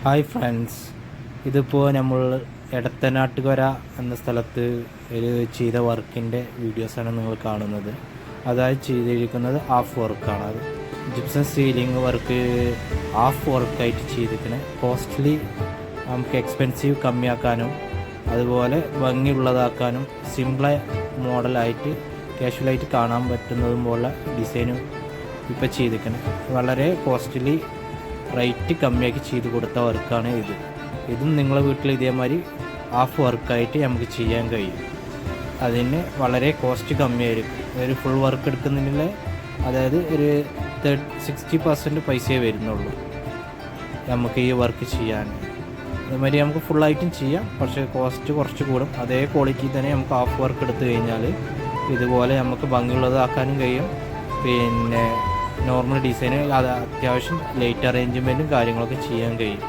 Hi friends, ഇതിപ്പോൾ നമ്മൾ എടത്തനാട്ടുകര എന്ന സ്ഥലത്ത് ഒരു ചെയ്ത വർക്കിൻ്റെ വീഡിയോസാണ് നിങ്ങൾ കാണുന്നത്. അതായത് ചെയ്തിരിക്കുന്നത് ഹാഫ് വർക്കാണ്. അത് ജിപ്സം സീലിംഗ് വർക്ക് ഹാഫ് വർക്കായിട്ട് ചെയ്തിരിക്കുന്നത്. കോസ്റ്റ്ലി നമുക്ക് എക്സ്പെൻസീവ് കമ്മിയാക്കാനും അതുപോലെ ഭംഗിയുള്ളതാക്കാനും സിമ്പിളായ മോഡലായിട്ട് കാഷ്വലായിട്ട് കാണാൻ പറ്റുന്നതും പോലെ ഡിസൈനും ഇപ്പോൾ ചെയ്തിരിക്കുന്നത്. വളരെ കോസ്റ്റ്ലി റേറ്റ് കമ്മിയാക്കി ചെയ്ത് കൊടുത്ത വർക്കാണ് ഇതും നിങ്ങളെ വീട്ടിൽ ഇതേമാതിരി ഹാഫ് വർക്കായിട്ട് നമുക്ക് ചെയ്യാൻ കഴിയും. അതിന് വളരെ കോസ്റ്റ് കമ്മിയായിരിക്കും. ഒരു ഫുൾ വർക്ക് എടുക്കുന്നതിൽ അതായത് ഒരു 60% പൈസയേ വരുന്നുള്ളൂ നമുക്ക് ഈ വർക്ക് ചെയ്യാൻ. അതേമാതിരി നമുക്ക് ഫുള്ളായിട്ടും ചെയ്യാം, പക്ഷേ കോസ്റ്റ് കുറച്ച് കൂടും. അതേ ക്വാളിറ്റി തന്നെ നമുക്ക് ഹാഫ് വർക്ക് എടുത്തു കഴിഞ്ഞാൽ ഇതുപോലെ നമുക്ക് ഭംഗിയുള്ളതാക്കാനും കഴിയും. പിന്നെ നോർമൽ ഡിസൈന് അത് അത്യാവശ്യം ലൈറ്റ് അറേഞ്ച്മെൻറ്റും കാര്യങ്ങളൊക്കെ ചെയ്യാൻ കഴിയും.